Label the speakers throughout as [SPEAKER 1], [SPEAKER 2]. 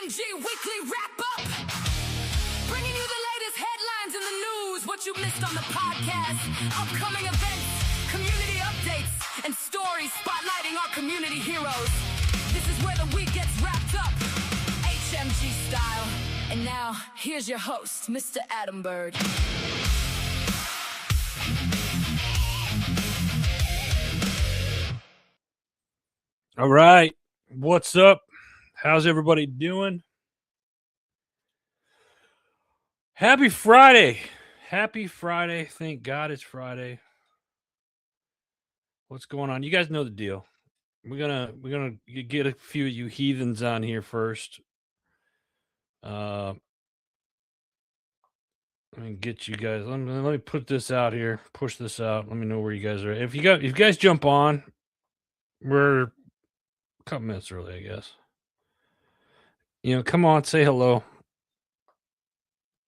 [SPEAKER 1] HMG Weekly Wrap-Up. Bringing you the latest headlines in the news, what you missed on the podcast, upcoming events, community updates, and stories spotlighting our community heroes. This is where the week gets wrapped up, HMG style. And now, here's your host, Mr. Adam Bird.
[SPEAKER 2] All right. What's up? How's everybody doing? Happy Friday. Happy Friday. Thank God it's Friday. What's going on? You guys know the deal. We're gonna get a few of you heathens on here first. Let me get you guys. Let me put this out here. Push this out. Let me know where you guys are. If you guys jump on, we're a couple minutes early, I guess. You know, come on, say hello.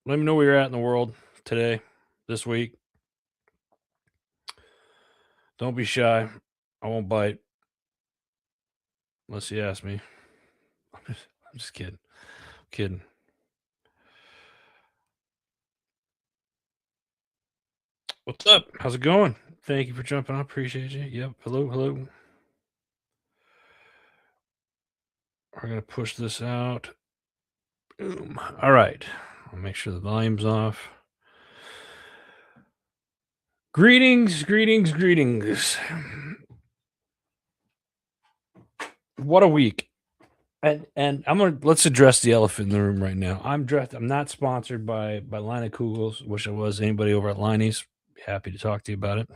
[SPEAKER 2] Let me know where you're at in the world today, this week. Don't be shy. I won't bite. Unless you ask me. I'm just kidding. I'm kidding. What's up? How's it going? Thank you for jumping on. Appreciate you. Yep. Hello. We're going to push this out. Boom. All right. I'll make sure the volume's off. Greetings. What a week. And let's address the elephant in the room right now. I'm not sponsored by Line of Kugels. Wish I was. Anybody over at Liney's, happy to talk to you about it.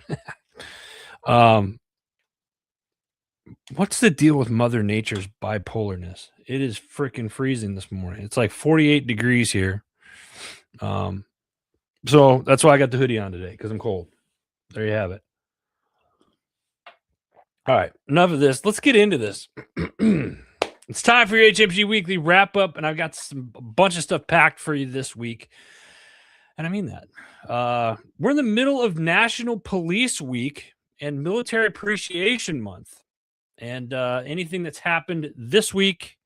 [SPEAKER 2] What's the deal with Mother Nature's bipolarness? It is freaking freezing this morning. It's like 48 degrees here. So that's why I got the hoodie on today, because I'm cold. There you have it. All right, enough of this. Let's get into this. It's time for your HMG Weekly Wrap-Up, and I've got a bunch of stuff packed for you this week. And I mean that. We're in the middle of National Police Week and Military Appreciation Month. And anything that's happened this week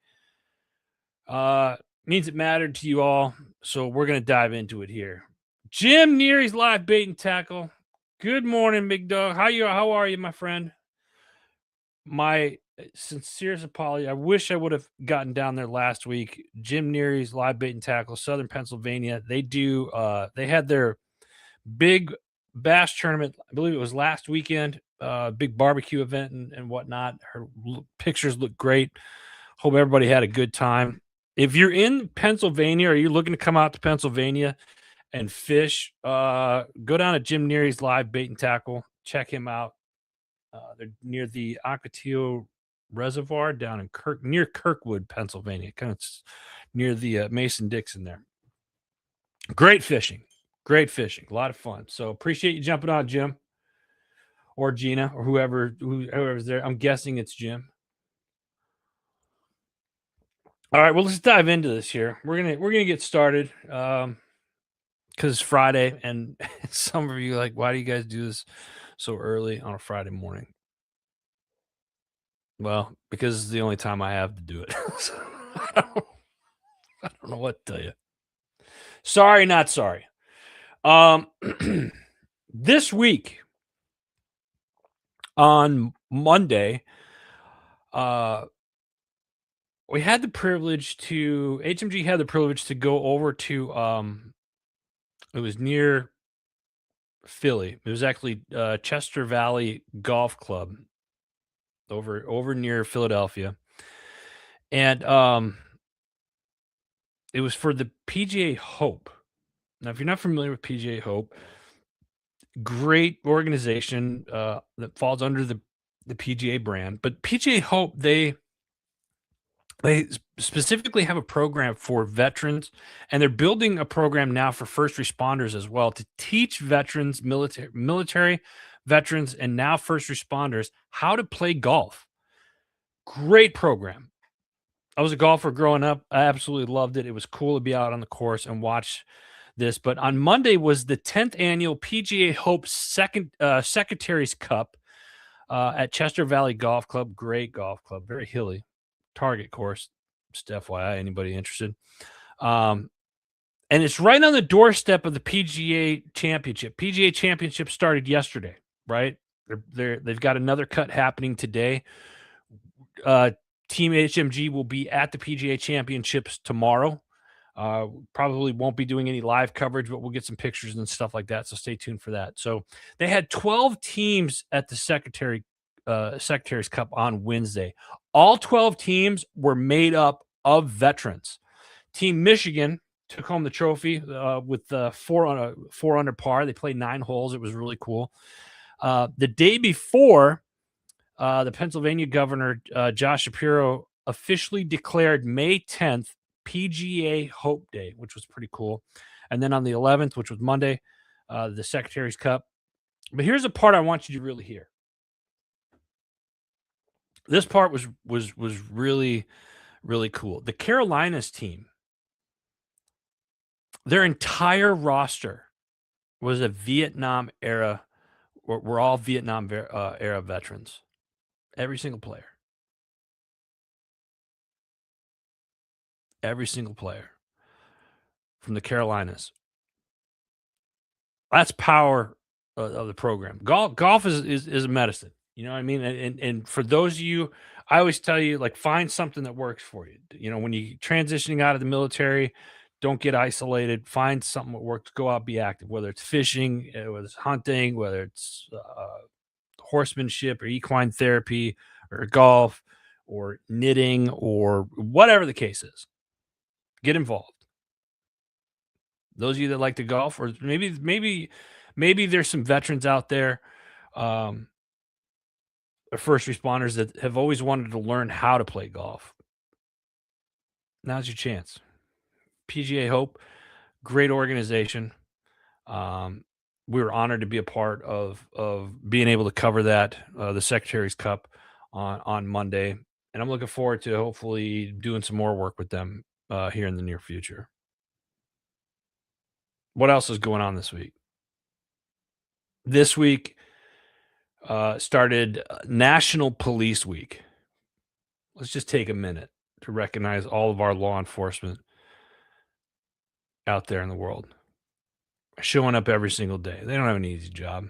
[SPEAKER 2] means it mattered to you all. So we're going to dive into it here. Jim Neary's live bait and tackle. Good morning, big dog. How are you, my friend? My sincerest apology. I wish I would have gotten down there last week. Jim Neary's live bait and tackle, Southern Pennsylvania. They had their big bass tournament. I believe it was last weekend. Big barbecue event and whatnot. Her pictures look great. Hope everybody had a good time. If you're in Pennsylvania or you're looking to come out to Pennsylvania and fish, go down to Jim Neary's live bait and tackle. Check him out. They're near the Ocotillo Reservoir down in near Kirkwood, Pennsylvania, kind of near the Mason-Dixon there. Great fishing, a lot of fun. So appreciate you jumping on, Jim, or Gina, or whoever's there. I'm guessing it's Jim. All right, well, let's dive into this here. We're gonna get started because it's Friday, and some of you are like, why do you guys do this so early on a Friday morning? Well, because it's the only time I have to do it. So, I don't know what to tell you. Sorry, not sorry. This week on Monday, HMG had the privilege to go over to it was near Philly. It was actually Chester Valley Golf Club over near Philadelphia. And it was for the PGA HOPE. Now, if you're not familiar with PGA HOPE, great organization that falls under the PGA brand. But PGA HOPE, they specifically have a program for veterans, and they're building a program now for first responders as well to teach veterans, military veterans, and now first responders how to play golf. Great program. I was a golfer growing up. I absolutely loved it. It was cool to be out on the course and watch this. But on Monday was the 10th annual PGA HOPE Secretary's Cup at Chester Valley Golf Club. Great golf club, very hilly target course. Just FYI, anybody interested? And it's right on the doorstep of the PGA Championship. PGA Championship started yesterday, right? They've got another cut happening today. Team HMG will be at the PGA Championships tomorrow. Probably won't be doing any live coverage, but we'll get some pictures and stuff like that. So stay tuned for that. So they had 12 teams at the Secretary's Cup on Wednesday. All 12 teams were made up of veterans. Team Michigan took home the trophy with 4 under par. They played 9 holes. It was really cool. The day before, the Pennsylvania Governor Josh Shapiro officially declared May 10th PGA Hope Day, which was pretty cool. And then on the 11th, which was Monday, the Secretary's Cup. But here's the part I want you to really hear. This part was really, really cool. The Carolinas team, their entire roster was a Vietnam era. We're all Vietnam era veterans. Every single player. Every single player from the Carolinas. That's power of the program. Golf is a medicine. You know what I mean? And for those of you, I always tell you, like, find something that works for you. You know, when you transitioning out of the military, don't get isolated. Find something that works. Go out, be active. Whether it's fishing, whether it's hunting, whether it's horsemanship or equine therapy or golf or knitting or whatever the case is. Get involved. Those of you that like to golf, or maybe there's some veterans out there, first responders that have always wanted to learn how to play golf. Now's your chance. PGA Hope, great organization. We were honored to be a part of being able to cover that, the Secretary's Cup on Monday, and I'm looking forward to hopefully doing some more work with them here in the near future. What else is going on this week? This week started National Police Week. Let's just take a minute to recognize all of our law enforcement out there in the world, showing up every single day. They don't have an easy job.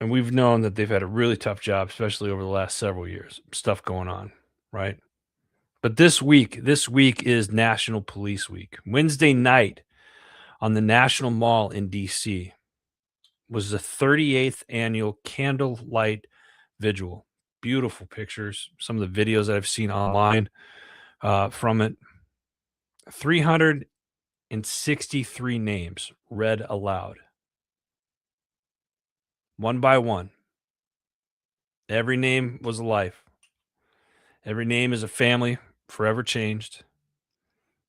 [SPEAKER 2] And we've known that they've had a really tough job, especially over the last several years. Stuff going on, right? But this week is National Police Week. Wednesday night on the National Mall in D.C. was the 38th Annual Candlelight Vigil. Beautiful pictures. Some of the videos that I've seen online from it. 363 names read aloud. One by one. Every name was a life. Every name is a family forever changed.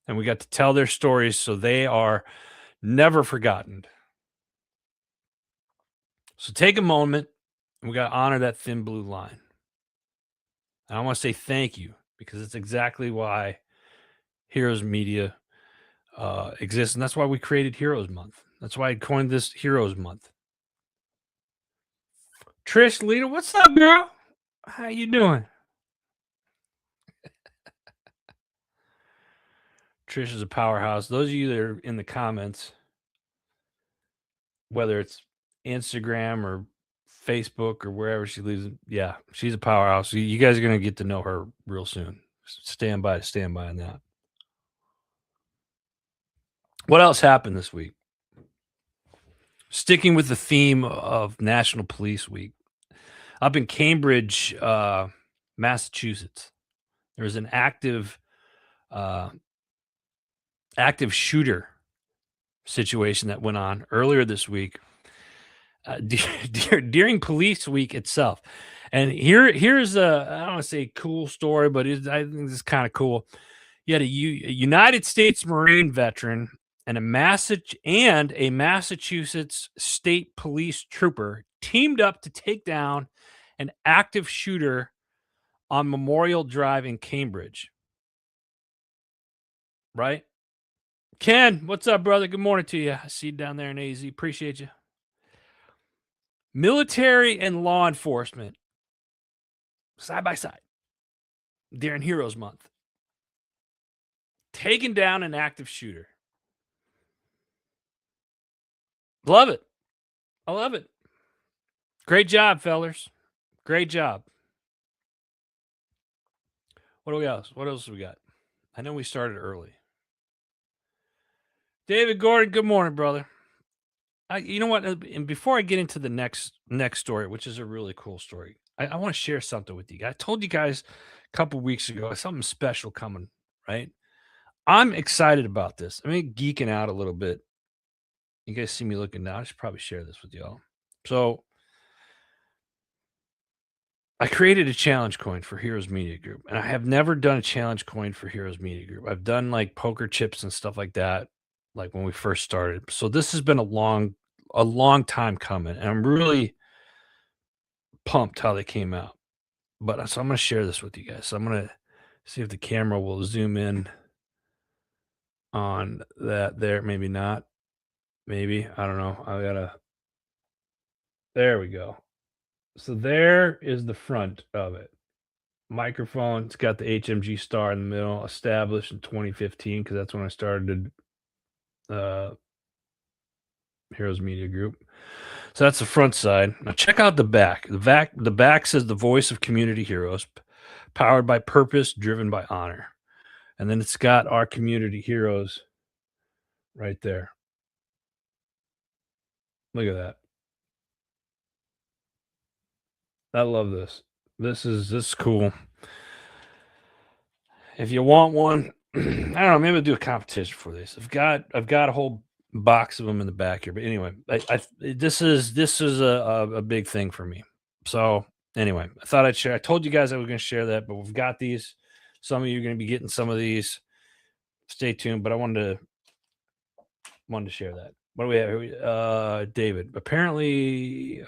[SPEAKER 2] And we got to tell their stories so they are never forgotten. So take a moment, and we got to honor that thin blue line. And I want to say thank you, because it's exactly why Heroes Media exists, and that's why we created Heroes Month. That's why I coined this Heroes Month. Trish Lita, what's up, girl? How you doing? Trish is a powerhouse. Those of you that are in the comments, whether it's Instagram or Facebook or wherever she lives, yeah, she's a powerhouse. You guys are going to get to know her real soon. Stand by on that. What else happened this week? Sticking with the theme of National Police Week, up in Cambridge, Massachusetts, there was an active shooter situation that went on earlier this week during Police Week itself. And here's a, I don't want to say cool story, but I think it's kind of cool. You had a United States Marine veteran and a Massachusetts State Police trooper teamed up to take down an active shooter on Memorial Drive in Cambridge. Right? Ken, what's up, brother? Good morning to you. I see you down there in AZ. Appreciate you. Military and law enforcement, side by side. during Heroes Month. Taking down an active shooter. Love it. I love it. Great job, fellers. Great job. What do we else? What else we got? I know we started early. David Gordon, good morning, brother. You know what? And before I get into the next story, which is a really cool story, I want to share something with you. I told you guys a couple weeks ago something special coming, right? I'm excited about this. I mean, geeking out a little bit. You guys see me looking now. I should probably share this with y'all. So I created a challenge coin for Heroes Media Group, and I have never done a challenge coin for Heroes Media Group. I've done like poker chips and stuff like that, like when we first started. So this has been a long time coming, and I'm really pumped how they came out. But so I'm going to share this with you guys. So I'm going to see if the camera will zoom in on that there. Maybe not. Maybe. I don't know. There we go. So there is the front of it. Microphone. It's got the HMG star in the middle, established in 2015 because that's when I started Heroes Media Group. So that's the front side. Now check out the back. The back says the voice of community heroes, powered by purpose, driven by honor. And then it's got our community heroes right there. Look at that. I love this. This is cool. If you want one, I don't know, maybe I'll do a competition for this. I've got a whole box of them in the back here. But anyway, this is a big thing for me. So anyway, I thought I'd share. I told you guys I was going to share that, but we've got these. Some of you are going to be getting some of these. Stay tuned. But I wanted to share that. What do we have here? David. Apparently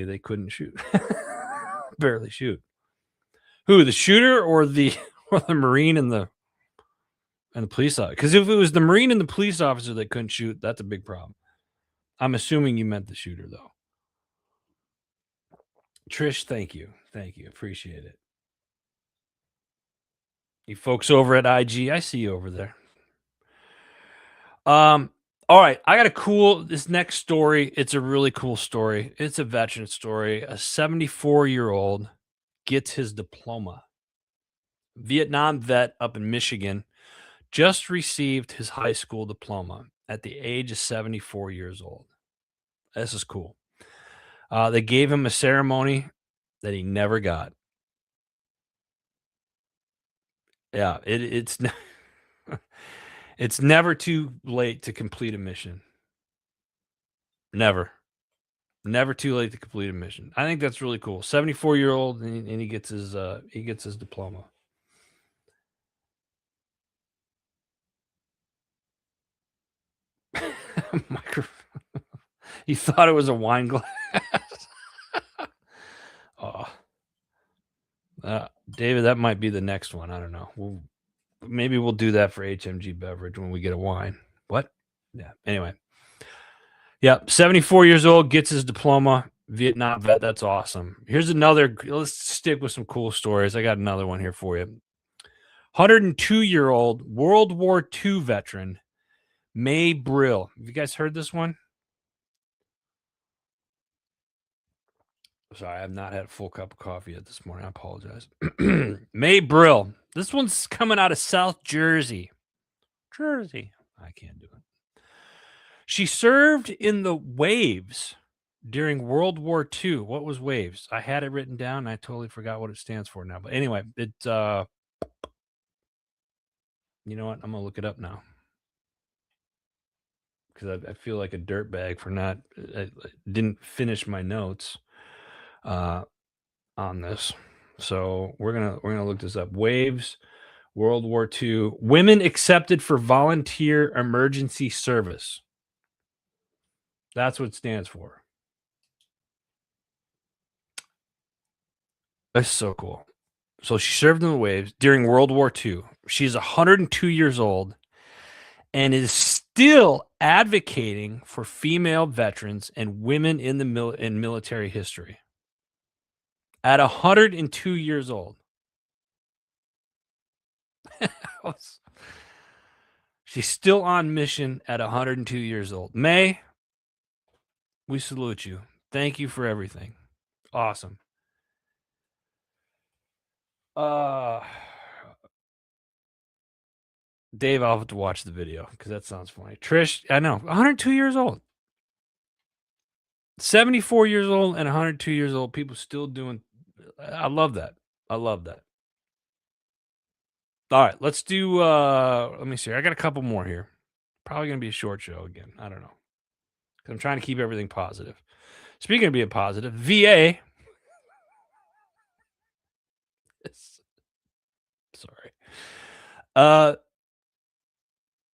[SPEAKER 2] they couldn't shoot. Barely shoot. Who, the shooter or the Marine and the police officer? Because if it was the Marine and the police officer that couldn't shoot, that's a big problem. I'm assuming you meant the shooter, though. Trish, thank you. Appreciate it. You folks over at IG, I see you over there. All right, I got this next story. It's a really cool story. It's a veteran story. A 74-year-old gets his diploma. Vietnam vet up in Michigan just received his high school diploma at the age of 74 years old. This is cool. They gave him a ceremony that he never got. Yeah, it's it's never too late to complete a mission. Never too late to complete a mission. I think that's really cool. 74-year-old, and he gets his diploma. He thought it was a wine glass. Oh, David, that might be the next one. I don't know. Maybe we'll do that for HMG Beverage when we get a wine. What? Yeah. Anyway. Yeah. 74 years old, gets his diploma. Vietnam vet. That's awesome. Here's another. Let's stick with some cool stories. I got another one here for you. 102-year-old World War II veteran May Brill. Have you guys heard this one? Sorry, I have not had a full cup of coffee yet this morning. I apologize. May Brill. This one's coming out of South Jersey. I can't do it. She served in the Waves during World War II. What was Waves? I had it written down, and I totally forgot what it stands for now. But anyway, you know what? I'm going to look it up now. Because I feel like a dirtbag for not... I didn't finish my notes on this. So we're gonna look this up. Waves, World War II. Women accepted for volunteer emergency service. That's what it stands for. That's so cool. So she served in the Waves during World War II. She's 102 years old and is still advocating for female veterans and women in in military history. At 102 years old. She's still on mission at 102 years old. May, we salute you. Thank you for everything. Awesome. Dave, I'll have to watch the video because that sounds funny. Trish, I know, 102 years old. 74 years old and 102 years old. People still doing. I love that. I love that. All right, let's do. Let me see. I got a couple more here. Probably gonna be a short show again. I don't know. I'm trying to keep everything positive. Speaking of being positive, VA. Sorry.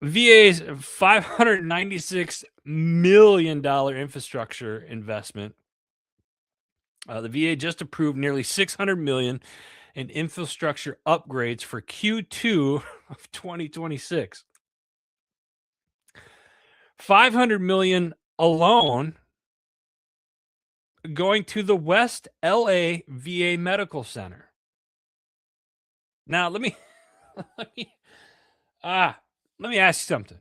[SPEAKER 2] VA's $596 million infrastructure investment. The VA just approved nearly $600 million in infrastructure upgrades for Q2 of 2026. $500 million alone going to the West LA VA Medical Center. Now, let me ask you something.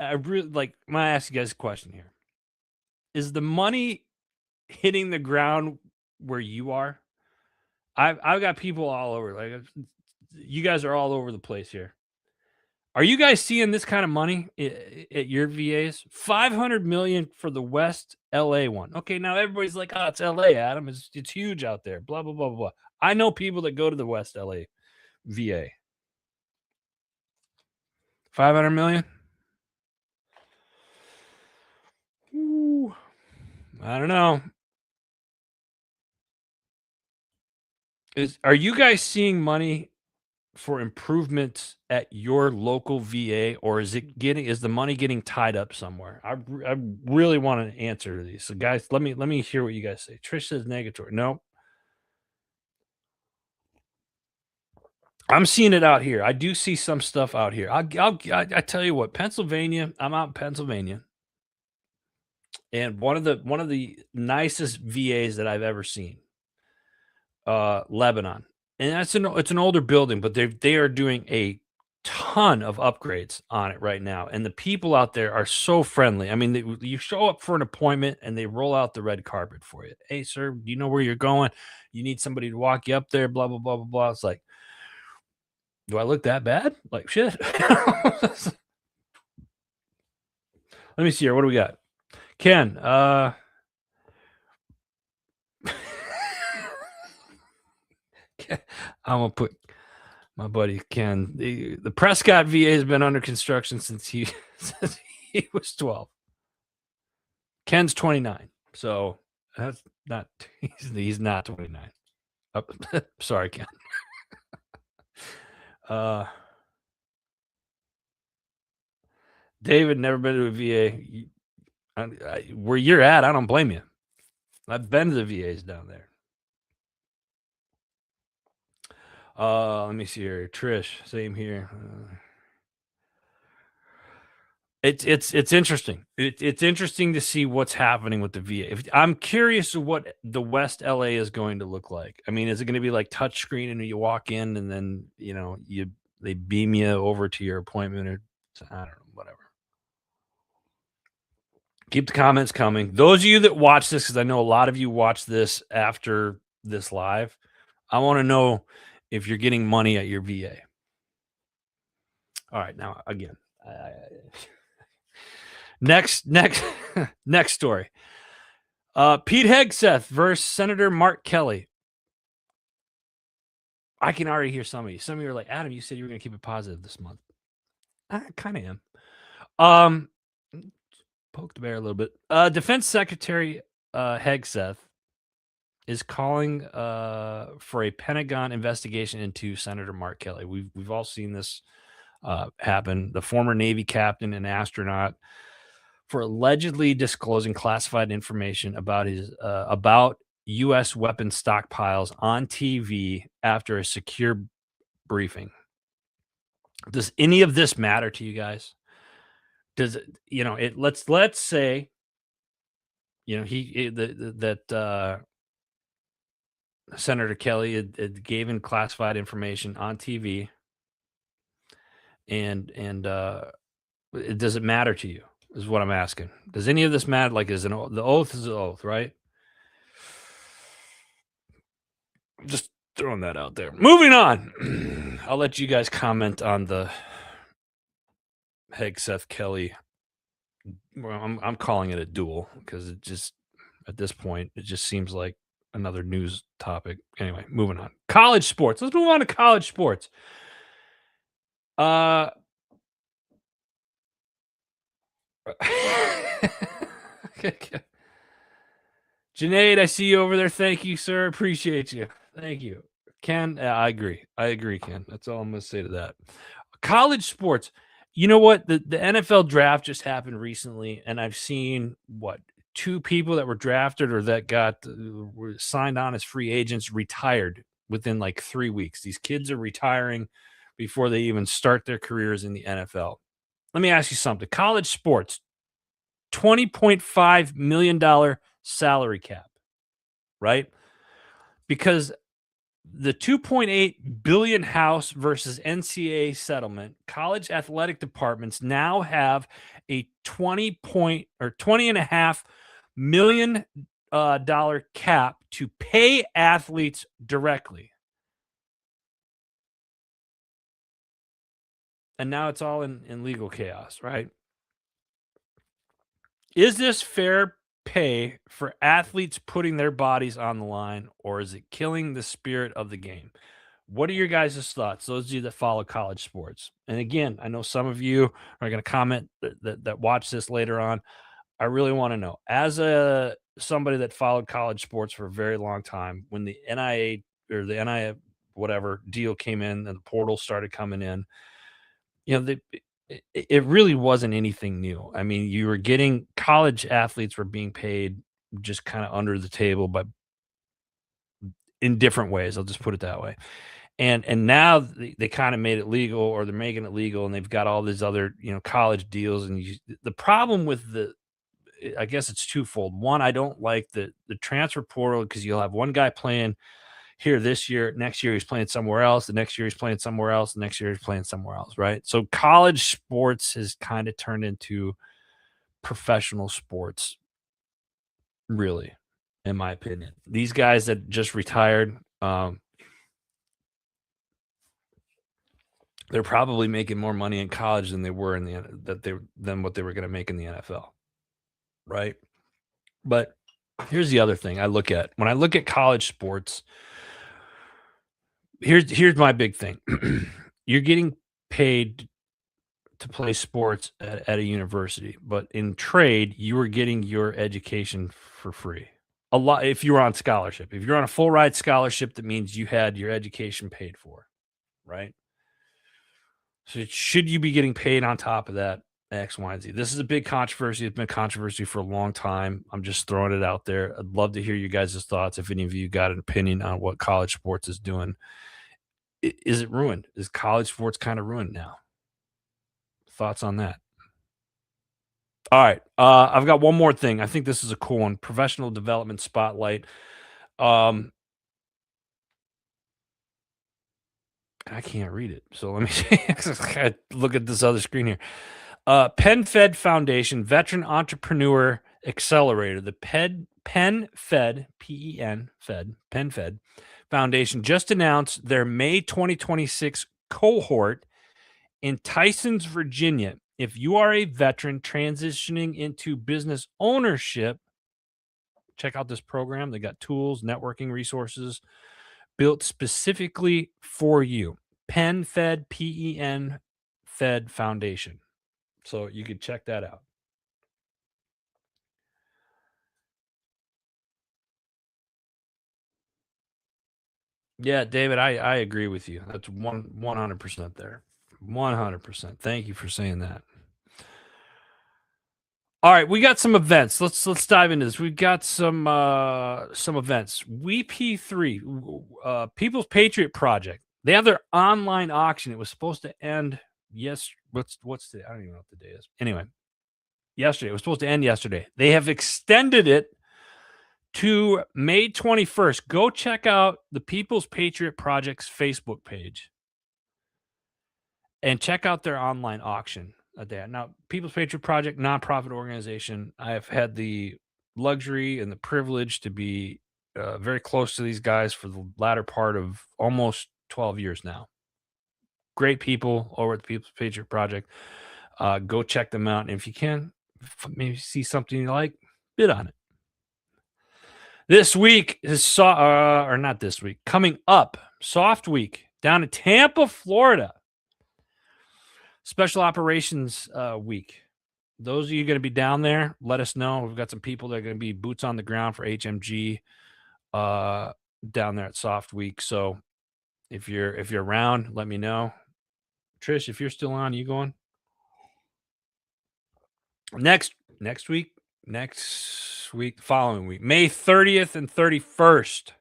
[SPEAKER 2] I really I'm gonna ask you guys a question here. Is the money hitting the ground where you are? I've got people all over. You guys are all over the place here. Are you guys seeing this kind of money at your VAs? $500 million for the West LA one. Okay, now everybody's like, "Oh, it's LA, Adam. It's huge out there." Blah blah blah blah. I know people that go to the West LA VA. $500 million. Ooh, I don't know. Are you guys seeing money for improvements at your local VA, or is the money getting tied up somewhere? I really want an answer to these. So guys, let me hear what you guys say. Trish says negatory. No. I'm seeing it out here. I do see some stuff out here. I tell you what, Pennsylvania, I'm out in Pennsylvania. And one of the nicest VAs that I've ever seen. Lebanon. And it's an older building, but they are doing a ton of upgrades on it right now. And the people out there are so friendly. I mean, you show up for an appointment and they roll out the red carpet for you. Hey, sir, do you know where you're going? You need somebody to walk you up there, blah, blah, blah, blah, blah. It's like, do I look that bad? Like, shit. Let me see here. What do we got? Ken, I'm going to put my buddy Ken. The Prescott VA has been under construction since he was 12. Ken's 29. So that's not, he's not 29. Oh, sorry, Ken. David, never been to a VA. Where you're at, I don't blame you. I've been to the VAs down there. Let me see here. Trish, same here. It's interesting. It's interesting to see what's happening with the VA. I'm curious of what the West LA is going to look like. I mean, is it going to be like touchscreen and you walk in and then they beam you over to your appointment, or I don't know, whatever. Keep the comments coming. Those of you that watch this, because I know a lot of you watch this after this live, I want to know if you're getting money at your VA. All right, now again, next story. Pete Hegseth versus Senator Mark Kelly. I can already hear some of you. Some of you are like, Adam, you said you were going to keep it positive this month. I kind of am. Poke the bear a little bit. Defense Secretary Hegseth is calling for a Pentagon investigation into Senator Mark Kelly. We've all seen this happen. The former Navy captain and astronaut, for allegedly disclosing classified information about about U.S. weapons stockpiles on TV after a secure briefing. Does any of this matter to you guys? Does it? Let's say, Senator Kelly had given classified information on TV does it matter to you? Is what I'm asking. Does any of this matter? Like, the oath is an oath, right? Just throwing that out there. Moving on. I'll let you guys comment on the Seth Kelly. Well, I'm calling it a duel because it just, at this point, it just seems like another news topic. Anyway, moving on. College sports. Let's move on to college sports. Junaid, I see you over there. Thank you, sir. Appreciate you. Thank you. Ken, I agree. I agree, Ken. That's all I'm going to say to that. College sports. You know what? The NFL draft just happened recently, and I've seen, two people that were drafted or that were signed on as free agents retired within like 3 weeks. These kids are retiring before they even start their careers in the NFL. Let me ask you something. College sports, $20.5 million salary cap, right? Because the $2.8 billion House versus NCAA settlement, college athletic departments now have a $20.5 million dollar cap to pay athletes directly. And now it's all in legal chaos, right? Is this fair pay for athletes putting their bodies on the line, or is it killing the spirit of the game? What are your guys' thoughts? Those of you that follow college sports. And again, I know some of you are going to comment that watch this later on. I really want to know, as somebody that followed college sports for a very long time, when the NIA or the NIA whatever deal came in and the portal started coming in, it really wasn't anything new. I mean, you were getting college athletes were being paid just kind of under the table, but in different ways. I'll just put it that way. And now they kind of made it legal, or they're making it legal, and they've got all these other college deals. And the problem with I guess it's twofold. One, I don't like the transfer portal, because you'll have one guy playing here this year, next year he's playing somewhere else, the next year he's playing somewhere else, the next year he's playing somewhere else, right? So college sports has kind of turned into professional sports, really, in my opinion. These guys that just retired, they're probably making more money in college than they were than what they were going to make in the NFL, right? But here's the other thing I look at when I look at college sports. Here's my big thing. You're getting paid to play sports at a university, but in trade, you were getting your education for free. A lot if you were on scholarship. If you're on a full ride scholarship, that means you had your education paid for, right? So should you be getting paid on top of that? X, Y, and Z. This is a big controversy. It's been a controversy for a long time. I'm just throwing it out there. I'd love to hear you guys' thoughts. If any of you got an opinion on what college sports is doing, is it ruined? Is college sports kind of ruined now? Thoughts on that? All right. I've got one more thing. I think this is a cool one. Professional development spotlight. I can't read it. So let me see. Look at this other screen here. PenFed Foundation Veteran Entrepreneur Accelerator. The PenFed, P-E-N, PenFed Foundation just announced their May 2026 cohort in Tysons, Virginia. If you are a veteran transitioning into business ownership, check out this program. They got tools, networking resources built specifically for you. PenFed, P-E-N, Fed Foundation. So you could check that out. Yeah, David, I agree with you. That's 100% there. 100%. Thank you for saying that. All right, we got some events. Let's dive into this. We've got some events. WP3, People's Patriot Project. They have their online auction. It was supposed to end what's today? I don't even know what the day is. Anyway, yesterday. It was supposed to end yesterday. They have extended it to May 21st. Go check out the People's Patriot Project's Facebook page. and check out their online auction that they have. Now, People's Patriot Project, nonprofit organization. I have had the luxury and the privilege to be very close to these guys for the latter part of almost 12 years now. Great people over at the People's Patriot Project. Go check them out. And if you can, maybe see something you like, bid on it. This week is or not this week, coming up, Soft Week down in Tampa, Florida. Special Operations Week. Those of you going to be down there, let us know. We've got some people that are going to be boots on the ground for HMG down there at Soft Week. So if you're around, let me know. Trish, if you're still on, you going? Next week, following week, May 30th and 31st,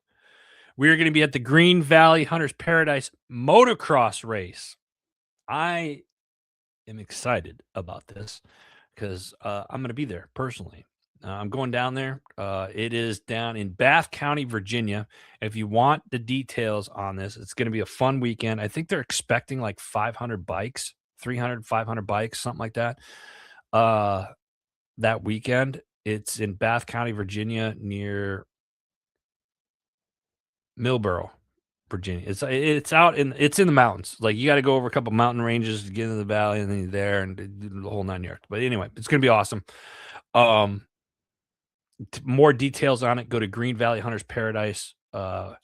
[SPEAKER 2] we are going to be at the Green Valley Hunters Paradise motocross race. I am excited about this because I'm going to be there personally. I'm going down there. It is down in Bath County, Virginia. If you want the details on this, it's going to be a fun weekend. I think they're expecting like 500 bikes, 300, 500 bikes, something like that. That weekend, it's in Bath County, Virginia, near Millboro, Virginia. It's in the mountains. Like you got to go over a couple mountain ranges to get into the valley, and then you're there and the whole 9 yards. But anyway, it's going to be awesome. More details on it, go to Green Valley Hunters Paradise Facebook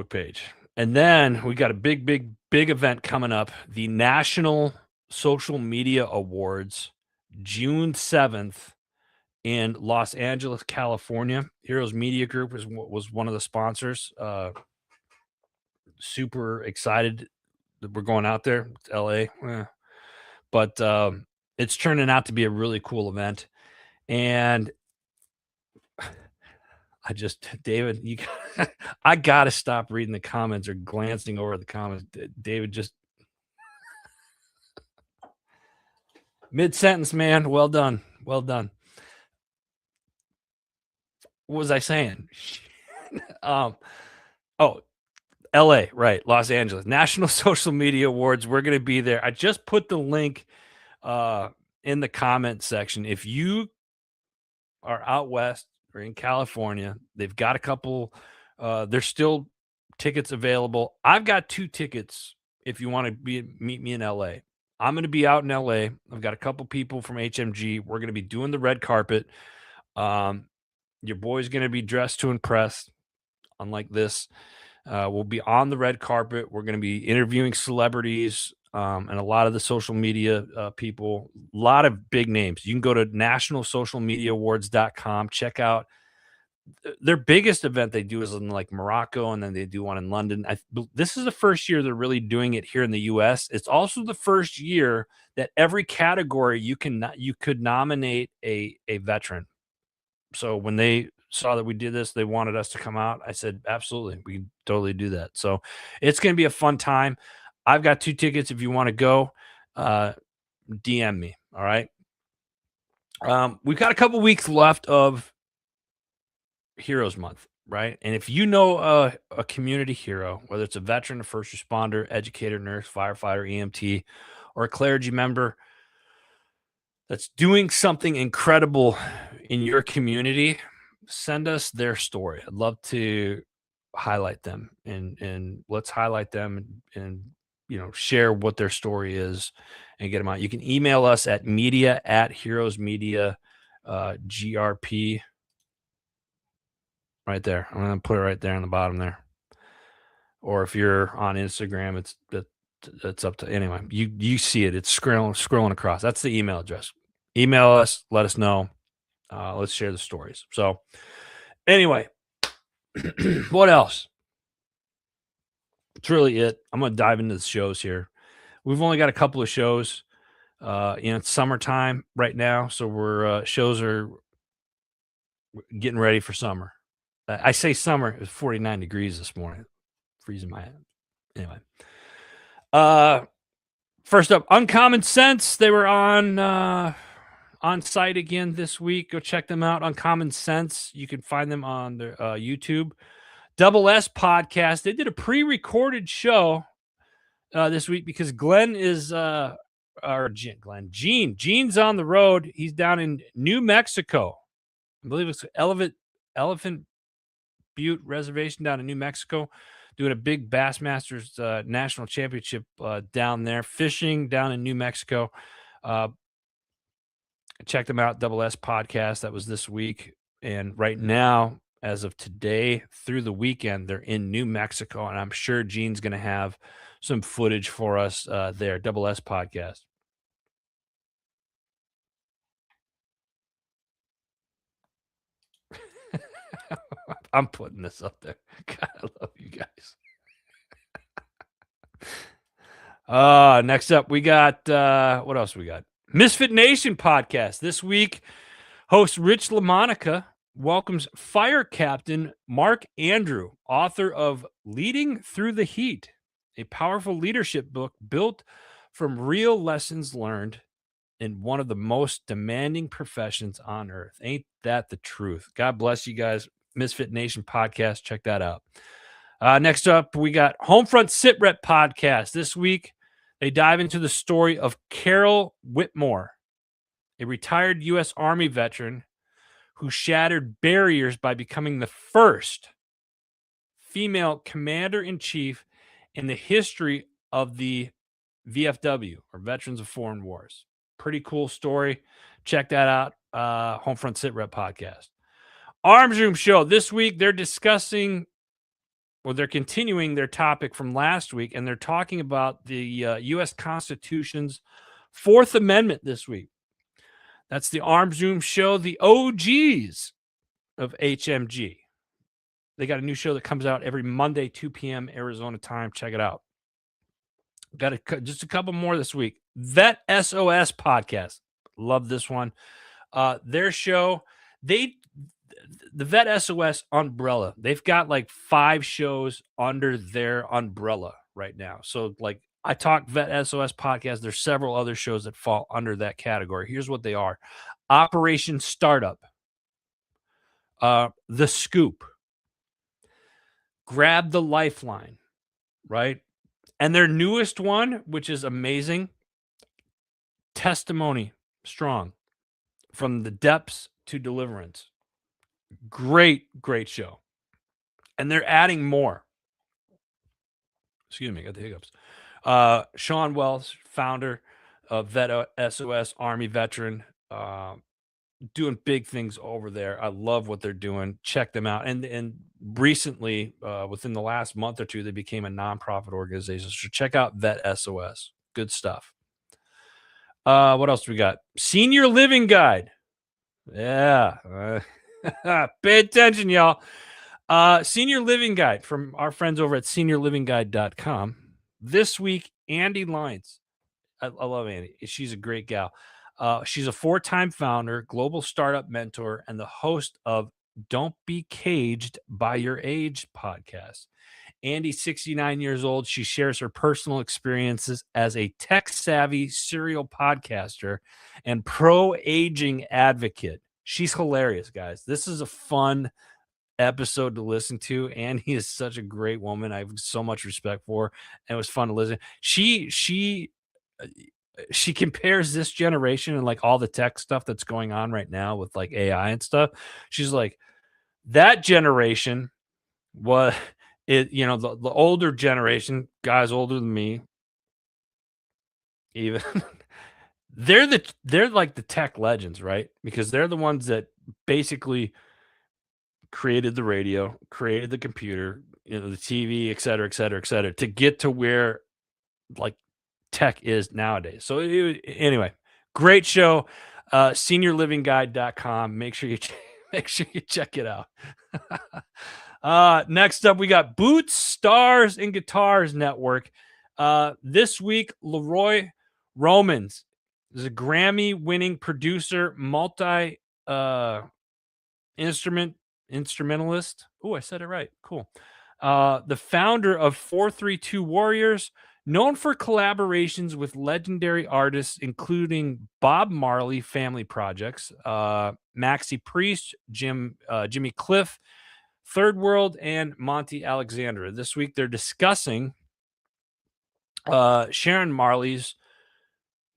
[SPEAKER 2] page. And then we got a big event coming up, the National Social Media Awards, June 7th in Los Angeles, California. Heroes Media Group was one of the sponsors. Super excited that we're going out there. It's LA. But it's turning out to be a really cool event. And David, I got to stop reading the comments or glancing over the comments. David, just mid-sentence, man. Well done. What was I saying? LA, right. Los Angeles. National Social Media Awards. We're going to be there. I just put the link in the comment section. If you are out west or in California, they've got a couple. There's still tickets available. I've got 2 tickets if you want to meet me in LA. I'm going to be out in LA. I've got a couple people from HMG. We're going to be doing the red carpet. Your boy's going to be dressed to impress. Unlike this, we'll be on the red carpet. We're going to be interviewing celebrities and a lot of the social media people, a lot of big names. You can go to nationalsocialmediaawards.com, check out their biggest event they do is in like Morocco, and then they do one in London. This is the first year they're really doing it here in the U.S. It's also the first year that every category you could nominate a veteran. So when they saw that we did this, they wanted us to come out. I said, absolutely, we can totally do that. So it's going to be a fun time. I've got 2 tickets. If you want to go, DM me. All right. We've got a couple weeks left of Heroes Month, right? And if you know a community hero, whether it's a veteran, a first responder, educator, nurse, firefighter, EMT, or a clergy member that's doing something incredible in your community, send us their story. I'd love to highlight them and let's highlight them and share what their story is and get them out. You can email us at media@heroesmedia GRP. Right there. I'm going to put it right there on the bottom there. Or if you're on Instagram, it's up to anyway. You see it. It's scrolling across. That's the email address. Email us. Let us know. Let's share the stories. So anyway, what else? It's really it. I'm going to dive into the shows here. We've only got a couple of shows. It's summertime right now, so we're shows are getting ready for summer. I say summer. It was 49 degrees this morning. Freezing my head. Anyway. First up, Uncommon Sense. They were on site again this week. Go check them out. Uncommon Sense. You can find them on their YouTube. Double S Podcast. They did a pre-recorded show, this week because Glenn is Gene's on the road. He's down in New Mexico. I believe it's Elephant Butte Reservation down in New Mexico, doing a big Bassmasters National Championship down there, fishing down in New Mexico. Check them out, Double S Podcast. That was this week. And right now, as of today through the weekend, they're in New Mexico. And I'm sure Gene's going to have some footage for us there, Double S Podcast. I'm putting this up there. God, I love you guys. Next up, we got, what else we got? Misfit Nation Podcast. This week, host Rich LaMonica welcomes Fire Captain Mark Andrew, author of Leading Through the Heat, a powerful leadership book built from real lessons learned in one of the most demanding professions on earth. Ain't that the truth? God bless you guys. Misfit Nation Podcast. Check that out. Next up, we got Homefront Sitrep Podcast. This week, they dive into the story of Carol Whitmore, a retired U.S. Army veteran who shattered barriers by becoming the first female commander-in-chief in the history of the VFW, or Veterans of Foreign Wars. Pretty cool story. Check that out. Homefront Sitrep Podcast. Arms Room Show. This week, they're discussing, or they're continuing their topic from last week, and they're talking about the U.S. Constitution's Fourth Amendment this week. That's the Arms Room Show, the OGs of HMG. They got a new show that comes out every Monday, 2 p.m. Arizona time. Check it out. Got just a couple more this week. Vet SOS Podcast. Love this one. Their show, the Vet SOS umbrella, they've got like 5 shows under their umbrella right now. So like I talk Vet SOS Podcast. There's several other shows that fall under that category. Here's what they are. Operation Startup. The Scoop. Grab the Lifeline, right? And their newest one, which is amazing, Testimony Strong. From the Depths to Deliverance. Great show. And they're adding more. Excuse me, I got the hiccups. Sean Wells, founder of Vet SOS, Army veteran, doing big things over there. I love what they're doing. Check them out. And recently, within the last month or two, they became a nonprofit organization. So check out Vet SOS. Good stuff. What else do we got? Senior Living Guide. Yeah. Pay attention, y'all. Senior Living Guide from our friends over at seniorlivingguide.com. This week, Andy Lyons. I love Andy. She's a great gal. She's a 4-time founder, global startup mentor, and the host of Don't Be Caged by Your Age podcast. Andy's 69 years old. She shares her personal experiences as a tech-savvy serial podcaster and pro-aging advocate. She's hilarious, guys. This is a fun episode to listen to. Andy is such a great woman. I have so much respect for her, and it was fun to listen. She compares this generation and like all the tech stuff that's going on right now with like AI and stuff. She's like, that generation was it, you know, the older generation, guys older than me, even they're like the tech legends, right? Because they're the ones that basically created the radio, created the computer, you know, the TV, et cetera, to get to where like tech is nowadays. So anyway, great show. Seniorlivingguide.com. Make sure you check it out. Next up, we got Boots, Stars, and Guitars Network. This week, Leroy Romans is a Grammy-winning producer, instrumentalist. Oh, I said it right. Cool. The founder of 432 Warriors, known for collaborations with legendary artists, including Bob Marley Family Projects, Maxi Priest, Jimmy Cliff, Third World, and Monty Alexandra. This week, they're discussing Sharon Marley's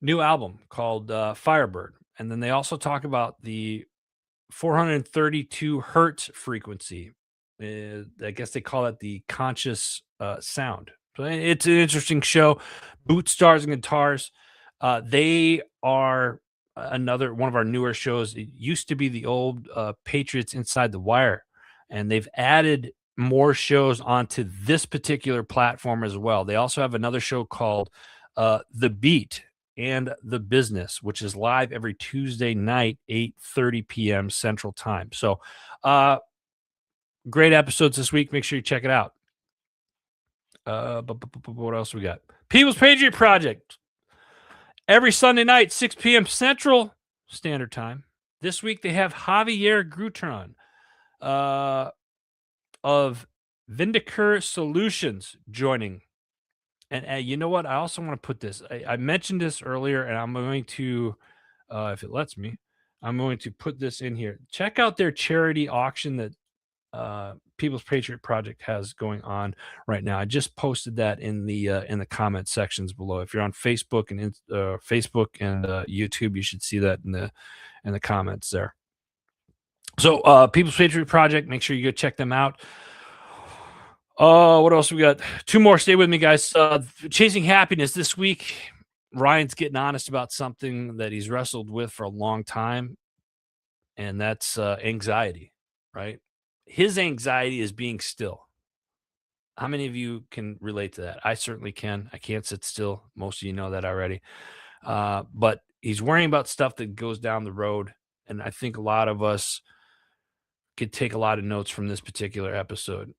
[SPEAKER 2] new album called Firebird. And then they also talk about the 432 hertz frequency. I guess they call it the conscious sound. So it's an interesting show. Boot Stars and Guitars. They are another one of our newer shows. It used to be the old Patriots Inside the Wire, and they've added more shows onto this particular platform as well. They also have another show called The Beat and The Business, which is live every Tuesday night, 8:30 p.m. Central Time. So great episodes this week. Make sure you check it out. What else we got? People's Patriot Project. Every Sunday night, 6 p.m. Central Standard Time. This week they have Javier Grutron of Vindicare Solutions joining. And you know what? I also want to put this. I mentioned this earlier, and I'm going to, if it lets me, I'm going to put this in here. Check out their charity auction that People's Patriot Project has going on right now. I just posted that in the comment sections below. If you're on Facebook and YouTube, you should see that in the comments there. So People's Patriot Project, make sure you go check them out. What else we got? Two more. Stay with me, guys. Chasing Happiness this week. Ryan's getting honest about something that he's wrestled with for a long time, and that's anxiety, right? His anxiety is being still. How many of you can relate to that? I certainly can. I can't sit still. Most of you know that already. But he's worrying about stuff that goes down the road, and I think a lot of us could take a lot of notes from this particular episode.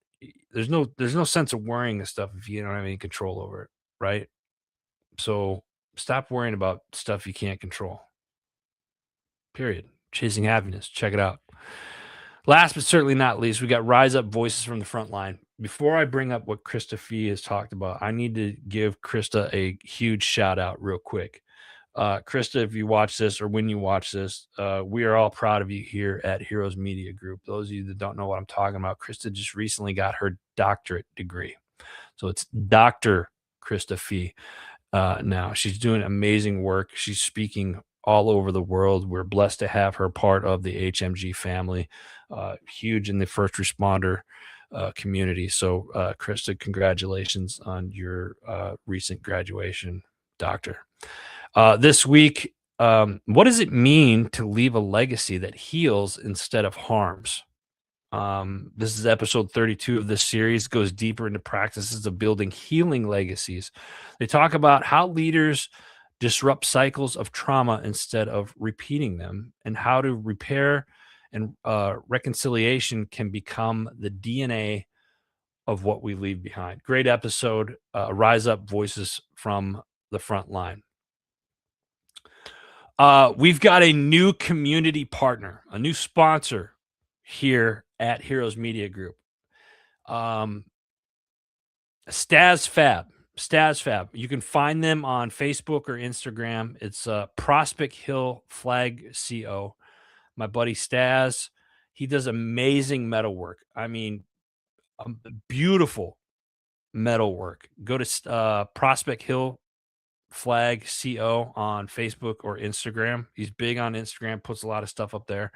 [SPEAKER 2] There's no sense of worrying this stuff if you don't have any control over it, right? So stop worrying about stuff you can't control. Period. Chasing Happiness. Check it out. Last but certainly not least, we got Rise Up Voices from the Front Line. Before I bring up what Krista Fee has talked about, I need to give Krista a huge shout out real quick. Krista, if you watch this or when you watch this, we are all proud of you here at Heroes Media Group. Those of you that don't know what I'm talking about, Krista just recently got her doctorate degree. So it's Dr. Krista Fee now. She's doing amazing work. She's speaking all over the world. We're blessed to have her part of the HMG family, huge in the first responder community. So, Krista, congratulations on your recent graduation, doctor. This week, what does it mean to leave a legacy that heals instead of harms? This is episode 32 of this series, goes deeper into practices of building healing legacies. They talk about how leaders disrupt cycles of trauma instead of repeating them, and how to repair and reconciliation can become the DNA of what we leave behind. Great episode. Rise Up Voices from the Front Line. We've got a new community partner, a new sponsor here at Heroes Media Group. Staz Fab. You can find them on Facebook or Instagram. It's Prospect Hill Flag CO. My buddy Staz, he does amazing metal work. I mean, beautiful metal work. Go to Prospect Hill Flag CO on Facebook or Instagram. He's big on Instagram, puts a lot of stuff up there.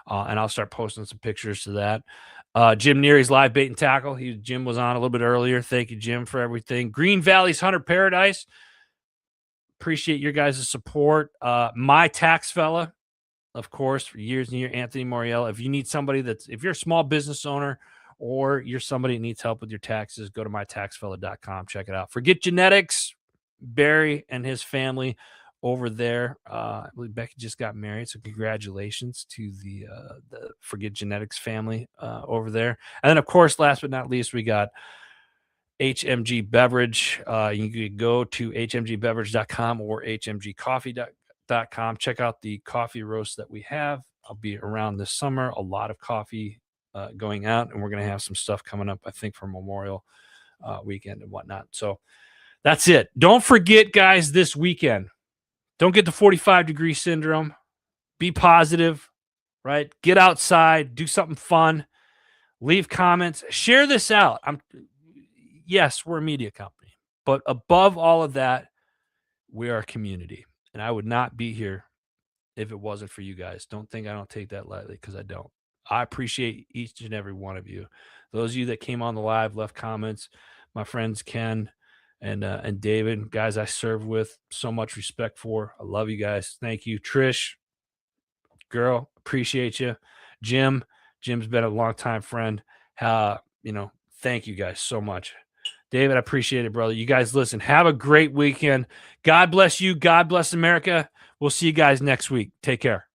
[SPEAKER 2] And I'll start posting some pictures to that. Jim Neary's Live Bait and Tackle. Jim was on a little bit earlier. Thank you, Jim, for everything. Green Valley's Hunter Paradise. Appreciate your guys' support. My Tax Fella, of course, for years and years, Anthony Moriel. If you need somebody if you're a small business owner or you're somebody that needs help with your taxes, go to mytaxfella.com. Check it out. Forget Genetics. Barry and his family over there. I believe Becky just got married, so congratulations to the Forget Genetics family over there. And then, of course, last but not least, we got HMG Beverage. You can go to hmgbeverage.com or hmgcoffee.com. Check out the coffee roast that we have. I'll be around this summer. A lot of coffee going out, and we're going to have some stuff coming up, I think, for Memorial weekend and whatnot. So that's it. Don't forget, guys, this weekend, don't get the 45-degree syndrome. Be positive, right? Get outside. Do something fun. Leave comments. Share this out. Yes, we're a media company. But above all of that, we are a community. And I would not be here if it wasn't for you guys. Don't think I don't take that lightly, because I don't. I appreciate each and every one of you. Those of you that came on the live, left comments, my friends Ken and David, guys I serve with, so much respect for. I love you guys. Thank you. Trish, girl, appreciate you. Jim's been a longtime friend. Thank you guys so much. David, I appreciate it, brother. You guys listen. Have a great weekend. God bless you. God bless America. We'll see you guys next week. Take care.